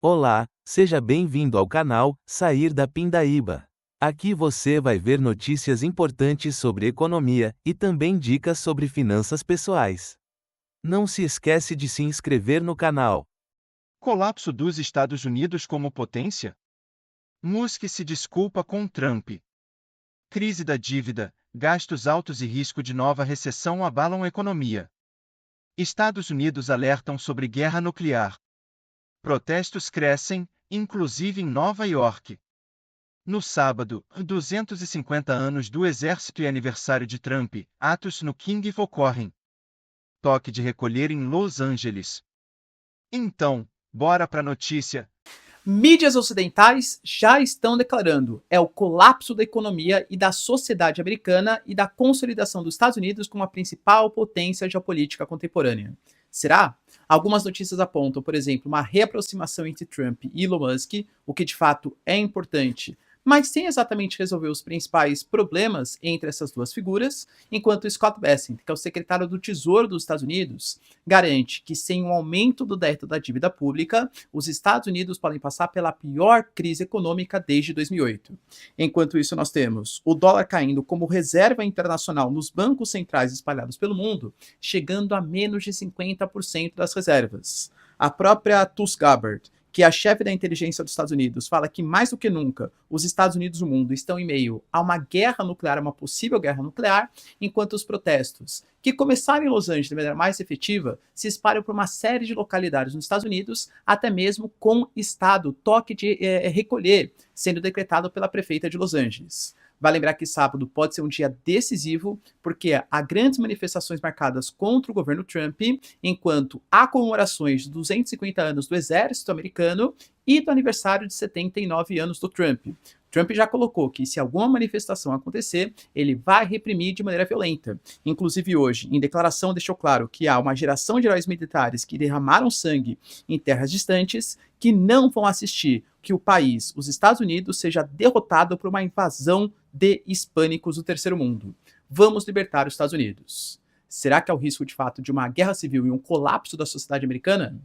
Olá, seja bem-vindo ao canal Sair da Pindaíba. Aqui você vai ver notícias importantes sobre economia e também dicas sobre finanças pessoais. Não se esquece de se inscrever no canal. Colapso dos Estados Unidos como potência? Musk se desculpa com Trump. Crise da dívida, gastos altos e risco de nova recessão abalam a economia. Estados Unidos alertam sobre guerra nuclear. Protestos crescem, inclusive em Nova York. No sábado, 250 anos do Exército e aniversário de Trump, atos no King ocorrem. Toque de recolher em Los Angeles. Então, bora pra notícia. Mídias ocidentais já estão declarando o colapso da economia e da sociedade americana e da consolidação dos Estados Unidos como a principal potência geopolítica contemporânea. Será? Algumas notícias apontam, por exemplo, uma reaproximação entre Trump e Elon Musk, o que de fato é importante, mas sem exatamente resolver os principais problemas entre essas duas figuras, enquanto Scott Bessent, que é o secretário do Tesouro dos Estados Unidos, garante que sem um aumento do teto da dívida pública, os Estados Unidos podem passar pela pior crise econômica desde 2008. Enquanto isso, nós temos o dólar caindo como reserva internacional nos bancos centrais espalhados pelo mundo, chegando a menos de 50% das reservas. A própria Tulsi Gabbard, que é a chefe da inteligência dos Estados Unidos, fala que mais do que nunca os Estados Unidos e o mundo estão em meio a uma guerra nuclear, uma possível guerra nuclear, enquanto os protestos, que começaram em Los Angeles de maneira mais efetiva, se espalham por uma série de localidades nos Estados Unidos, até mesmo com estado, toque de recolher, sendo decretado pela prefeita de Los Angeles. Vai lembrar que sábado pode ser um dia decisivo, porque há grandes manifestações marcadas contra o governo Trump, enquanto há comemorações de 250 anos do exército americano e do aniversário de 79 anos do Trump. Trump já colocou que se alguma manifestação acontecer, ele vai reprimir de maneira violenta. Inclusive hoje, em declaração, deixou claro que há uma geração de heróis militares que derramaram sangue em terras distantes que não vão assistir que o país, os Estados Unidos, seja derrotado por uma invasão de hispânicos do terceiro mundo. Vamos libertar os Estados Unidos. Será que há o risco, de fato, de uma guerra civil e um colapso da sociedade americana?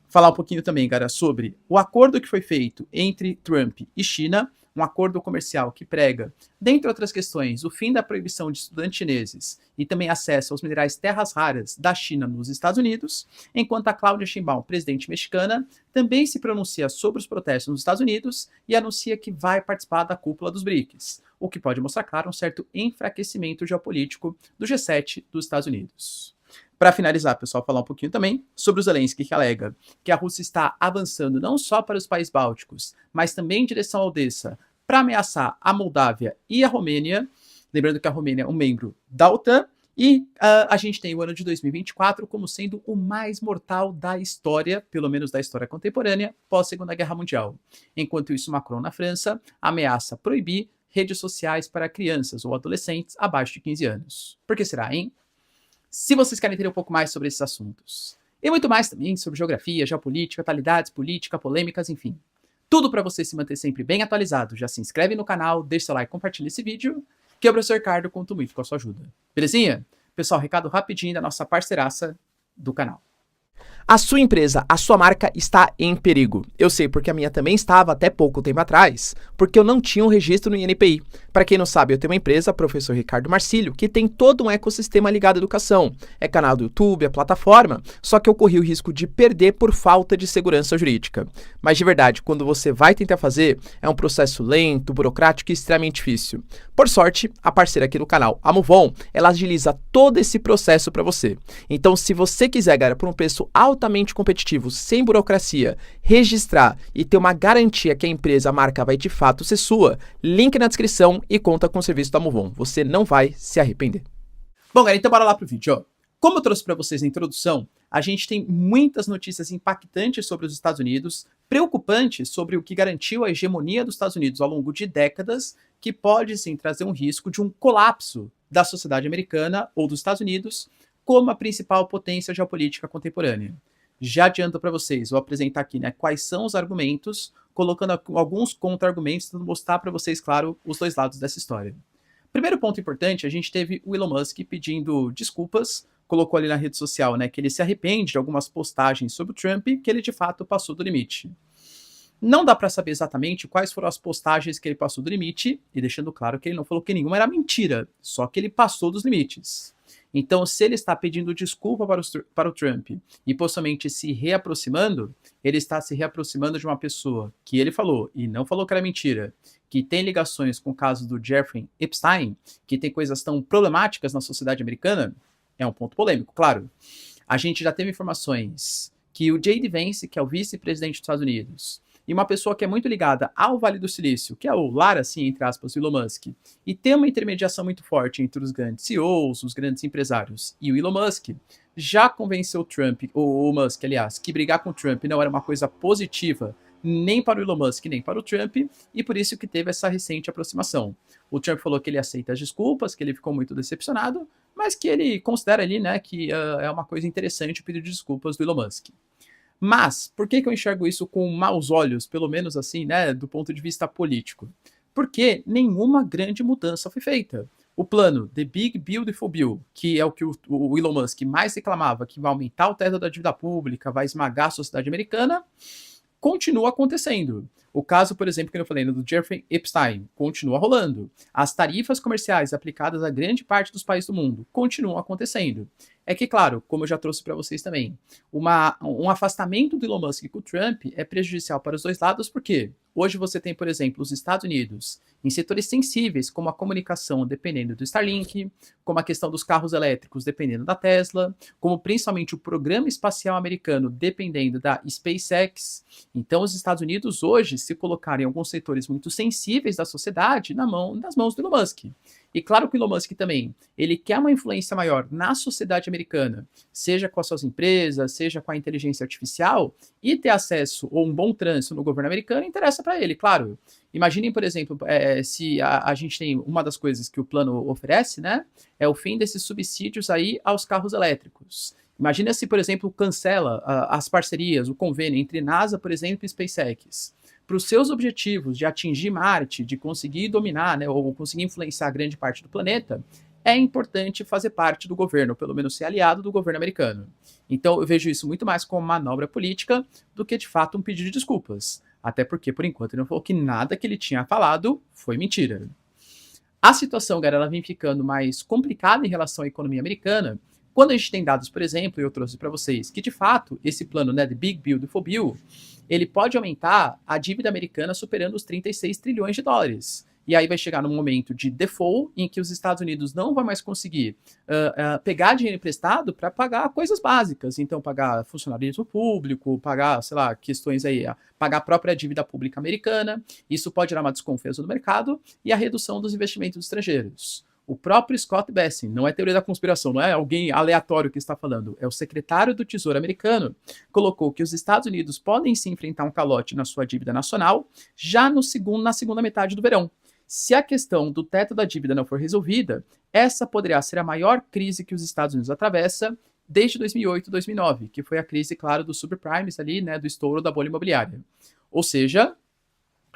Falar um pouquinho também, cara, sobre o acordo que foi feito entre Trump e China, um acordo comercial que prega, dentre outras questões, o fim da proibição de estudantes chineses e também acesso aos minerais terras raras da China nos Estados Unidos, enquanto a Cláudia Sheinbaum, presidente mexicana, também se pronuncia sobre os protestos nos Estados Unidos e anuncia que vai participar da cúpula dos BRICS, o que pode mostrar, claro, um certo enfraquecimento geopolítico do G7 dos Estados Unidos. Para finalizar, pessoal, falar um pouquinho também sobre o Zelensky, que alega que a Rússia está avançando não só para os países bálticos, mas também em direção à Odessa, para ameaçar a Moldávia e a Romênia. Lembrando que a Romênia é um membro da OTAN, e a gente tem o ano de 2024 como sendo o mais mortal da história, pelo menos da história contemporânea, pós-Segunda Guerra Mundial. Enquanto isso, Macron, na França, ameaça proibir redes sociais para crianças ou adolescentes abaixo de 15 anos. Por que será, hein? Se vocês querem entender um pouco mais sobre esses assuntos, e muito mais também sobre geografia, geopolítica, atualidades, política, polêmicas, enfim. Tudo para você se manter sempre bem atualizado. Já se inscreve no canal, deixa seu like, compartilha esse vídeo, que o professor Ricardo conta muito com a sua ajuda. Belezinha? Pessoal, recado rapidinho da nossa parceiraça do canal. A sua empresa, a sua marca está em perigo. Eu sei porque a minha também estava até pouco tempo atrás, porque eu não tinha um registro no INPI. Para quem não sabe, eu tenho uma empresa, Professor Ricardo Marcílio, que tem todo um ecossistema ligado à educação. É canal do YouTube, é plataforma, só que eu corri o risco de perder por falta de segurança jurídica. Mas de verdade, quando você vai tentar fazer, é um processo lento, burocrático e extremamente difícil. Por sorte, a parceira aqui do canal, a Movon, ela agiliza todo esse processo para você. Então, se você quiser, galera, por um preço altamente competitivo, sem burocracia, registrar e ter uma garantia que a empresa, a marca vai de fato ser sua, link na descrição e conta com o serviço da Movon. Você não vai se arrepender. Bom, galera, então bora lá pro vídeo, ó. Como eu trouxe para vocês na introdução, a gente tem muitas notícias impactantes sobre os Estados Unidos, preocupantes sobre o que garantiu a hegemonia dos Estados Unidos ao longo de décadas, que pode sim trazer um risco de um colapso da sociedade americana ou dos Estados Unidos como a principal potência geopolítica contemporânea. Já adianto para vocês, vou apresentar aqui, né, quais são os argumentos, colocando alguns contra-argumentos, tentando mostrar para vocês, claro, os dois lados dessa história. Primeiro ponto importante, a gente teve o Elon Musk pedindo desculpas, colocou ali na rede social, né, que ele se arrepende de algumas postagens sobre o Trump, que ele de fato passou do limite. Não dá para saber exatamente quais foram as postagens que ele passou do limite, e deixando claro que ele não falou que nenhuma era mentira, só que ele passou dos limites. Então, se ele está pedindo desculpa para o Trump e possivelmente se reaproximando, ele está se reaproximando de uma pessoa que ele falou, e não falou que era mentira, que tem ligações com o caso do Jeffrey Epstein, que tem coisas tão problemáticas na sociedade americana, é um ponto polêmico, claro. A gente já teve informações que o J.D. Vance, que é o vice-presidente dos Estados Unidos, e uma pessoa que é muito ligada ao Vale do Silício, que é o lar, assim, entre aspas, do Elon Musk, e tem uma intermediação muito forte entre os grandes CEOs, os grandes empresários e o Elon Musk, já convenceu o Trump, o Musk, aliás, que brigar com o Trump não era uma coisa positiva nem para o Elon Musk, nem para o Trump, e por isso que teve essa recente aproximação. O Trump falou que ele aceita as desculpas, que ele ficou muito decepcionado, mas que ele considera ali, né, que é uma coisa interessante o pedido de desculpas do Elon Musk. Mas, por que eu enxergo isso com maus olhos, pelo menos assim, né, do ponto de vista político? Porque nenhuma grande mudança foi feita. O plano The Big Beautiful Bill, que é o que o Elon Musk mais reclamava, que vai aumentar o teto da dívida pública, vai esmagar a sociedade americana, continua acontecendo. O caso, por exemplo, que eu falei, do Jeffrey Epstein, continua rolando. As tarifas comerciais aplicadas a grande parte dos países do mundo continuam acontecendo. É que, claro, como eu já trouxe para vocês também, um afastamento do Elon Musk com o Trump é prejudicial para os dois lados, porque hoje você tem, por exemplo, os Estados Unidos em setores sensíveis, como a comunicação dependendo do Starlink, como a questão dos carros elétricos dependendo da Tesla, como principalmente o programa espacial americano dependendo da SpaceX. Então, os Estados Unidos hoje se colocaram em alguns setores muito sensíveis da sociedade nas mãos do Elon Musk. E claro que o Elon Musk também, ele quer uma influência maior na sociedade americana, seja com as suas empresas, seja com a inteligência artificial, e ter acesso ou um bom trânsito no governo americano interessa para ele, claro. Imaginem, por exemplo, se a gente tem uma das coisas que o plano oferece, né, é o fim desses subsídios aí aos carros elétricos. Imagina se, por exemplo, cancela as parcerias, o convênio entre NASA, por exemplo, e SpaceX. Para os seus objetivos de atingir Marte, de conseguir dominar, né, ou conseguir influenciar grande parte do planeta, é importante fazer parte do governo, ou pelo menos ser aliado do governo americano. Então eu vejo isso muito mais como manobra política do que de fato um pedido de desculpas. Até porque, por enquanto, ele não falou que nada que ele tinha falado foi mentira. A situação, galera, ela vem ficando mais complicada em relação à economia americana, quando a gente tem dados, por exemplo, e eu trouxe para vocês, que de fato esse plano, né, de Big Beautiful Bill, ele pode aumentar a dívida americana superando os 36 trilhões de dólares. E aí vai chegar num momento de default em que os Estados Unidos não vão mais conseguir pegar dinheiro emprestado para pagar coisas básicas. Então, pagar funcionalismo público, pagar, sei lá, questões aí, pagar a própria dívida pública americana. Isso pode gerar uma desconfiança no mercado e a redução dos investimentos estrangeiros. O próprio Scott Bessent, não é teoria da conspiração, não é alguém aleatório que está falando, é o secretário do Tesouro americano, colocou que os Estados Unidos podem se enfrentar um calote na sua dívida nacional já na segunda metade do verão. Se a questão do teto da dívida não for resolvida, essa poderá ser a maior crise que os Estados Unidos atravessa desde 2008 e 2009, que foi a crise, claro, dos subprimes ali, né, do estouro da bolha imobiliária. Ou seja,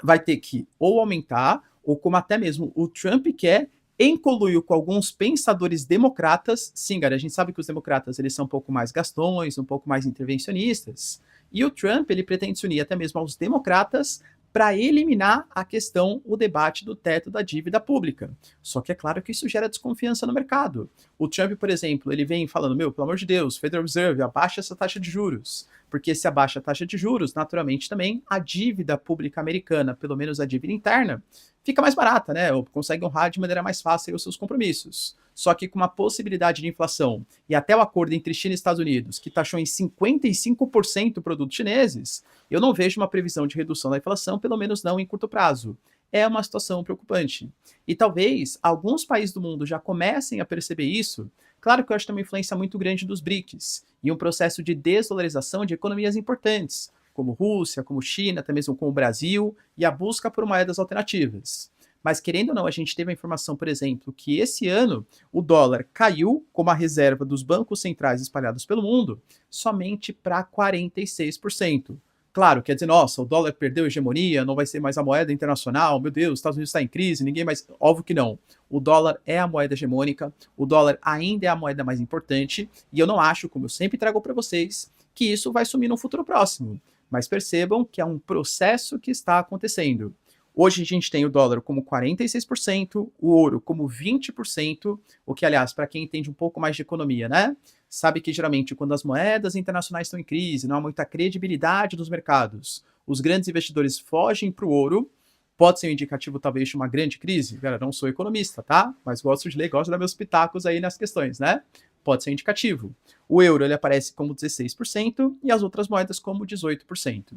vai ter que ou aumentar, ou como até mesmo o Trump quer, em conluio com alguns pensadores democratas. Sim, galera, a gente sabe que os democratas eles são um pouco mais gastões, um pouco mais intervencionistas, e o Trump ele pretende se unir até mesmo aos democratas para eliminar a questão, o debate do teto da dívida pública. Só que é claro que isso gera desconfiança no mercado. O Trump, por exemplo, ele vem falando, pelo amor de Deus, Federal Reserve, abaixa essa taxa de juros. Porque se abaixa a taxa de juros, naturalmente também a dívida pública americana, pelo menos a dívida interna, fica mais barata, né? Ou consegue honrar de maneira mais fácil os seus compromissos. Só que com uma possibilidade de inflação e até o acordo entre China e Estados Unidos, que taxou em 55% produtos chineses, eu não vejo uma previsão de redução da inflação, pelo menos não em curto prazo. É uma situação preocupante. E talvez alguns países do mundo já comecem a perceber isso. Claro que eu acho que tem uma influência muito grande dos BRICS e um processo de desvalorização de economias importantes, como Rússia, como China, até mesmo como o Brasil, e a busca por moedas alternativas. Mas querendo ou não, a gente teve a informação, por exemplo, que esse ano o dólar caiu, como a reserva dos bancos centrais espalhados pelo mundo, somente para 46%. Claro, quer dizer, nossa, o dólar perdeu a hegemonia, não vai ser mais a moeda internacional, meu Deus, os Estados Unidos está em crise, ninguém mais... Óbvio que não. O dólar é a moeda hegemônica, o dólar ainda é a moeda mais importante, e eu não acho, como eu sempre trago para vocês, que isso vai sumir no futuro próximo. Mas percebam que é um processo que está acontecendo. Hoje a gente tem o dólar como 46%, o ouro como 20%, o que, aliás, para quem entende um pouco mais de economia, né? Sabe que geralmente quando as moedas internacionais estão em crise, não há muita credibilidade nos mercados, os grandes investidores fogem para o ouro. Pode ser um indicativo, talvez, de uma grande crise? Cara, não sou economista, tá? Mas gosto de ler, gosto de dar meus pitacos aí nas questões, né? Pode ser um indicativo. O euro, ele aparece como 16% e as outras moedas como 18%.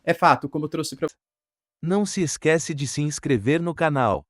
É fato, como eu trouxe para... Não se esquece de se inscrever no canal.